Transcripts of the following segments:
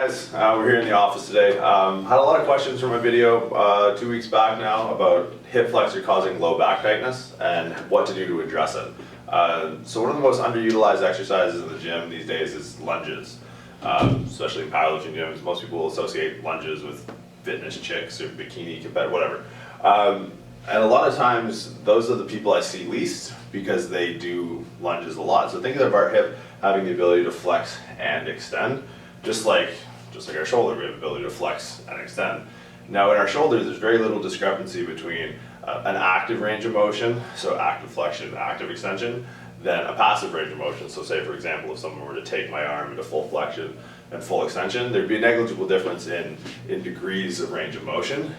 guys, we're here in the office today. Had a lot of questions from my video 2 weeks back now about hip flexor causing low back tightness and what to do to address it. So one of the most underutilized exercises in the gym these days is lunges, especially in powerlifting gyms. Most people associate lunges with fitness chicks or bikini competitive, whatever. And a lot of times those are the people I see least because they do lunges a lot. So think of our hip having the ability to flex and extend, just like our shoulder, we have the ability to flex and extend. Now in our shoulders, there's very little discrepancy between an active range of motion, so active flexion, active extension, than a passive range of motion. So say for example, if someone were to take my arm into full flexion and full extension, there'd be a negligible difference in degrees of range of motion.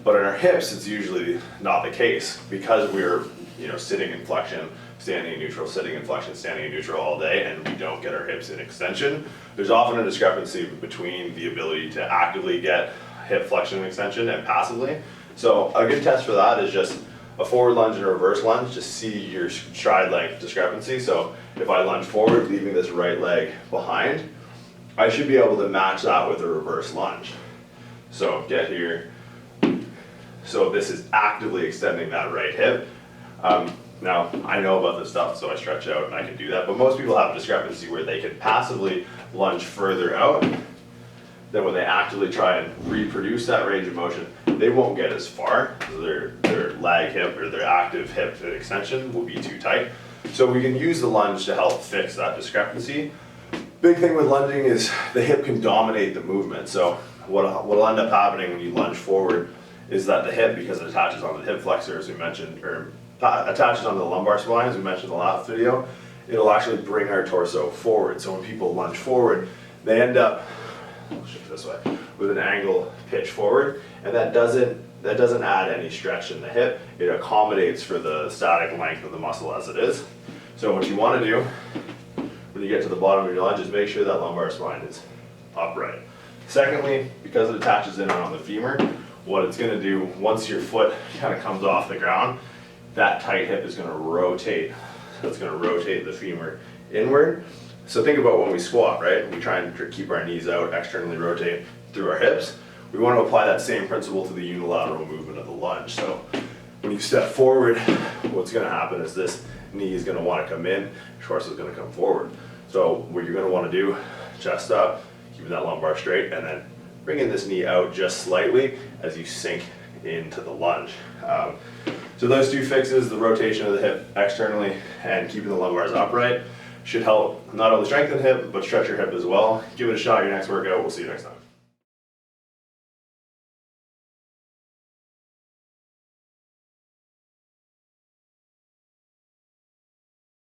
But in our hips, it's usually not the case because we're sitting in flexion, standing in neutral, sitting in flexion, standing in neutral all day, and we don't get our hips in extension. There's often a discrepancy between the ability to actively get hip flexion and extension and passively. So a good test for that is just a forward lunge and a reverse lunge to see your stride length discrepancy. So if I lunge forward, leaving this right leg behind, I should be able to match that with a reverse lunge. So get here. So this is actively extending that right hip. Now, I know about this stuff, so I stretch out and I can do that, but most people have a discrepancy where they can passively lunge further out. Then when they actively try and reproduce that range of motion, they won't get as far. Their lag hip or their active hip extension will be too tight. So we can use the lunge to help fix that discrepancy. Big thing with lunging is the hip can dominate the movement. So what'll end up happening when you lunge forward is that the hip, because it attaches on the hip flexor, as we mentioned, or attaches on the lumbar spine, as we mentioned in the last video, it'll actually bring our torso forward. So when people lunge forward, they end up, I'll shift this way, with an angle pitch forward, and that doesn't add any stretch in the hip. It accommodates for the static length of the muscle as it is. So what you want to do when you get to the bottom of your lunge is make sure that lumbar spine is upright. Secondly, because it attaches in on the femur, what it's going to do once your foot kind of comes off the ground, that tight hip is going to rotate. So it's going to rotate the femur inward. So think about when we squat, right? We try and keep our knees out, externally rotate through our hips. We want to apply that same principle to the unilateral movement of the lunge. So when you step forward, what's going to happen is this knee is going to want to come in, torso is going to come forward. So what you're going to want to do, chest up, keeping that lumbar straight, and then bringing this knee out just slightly as you sink into the lunge. So those two fixes, the rotation of the hip externally and keeping the lumbars upright, should help not only strengthen the hip, but stretch your hip as well. Give it a shot your next workout. We'll see you next time.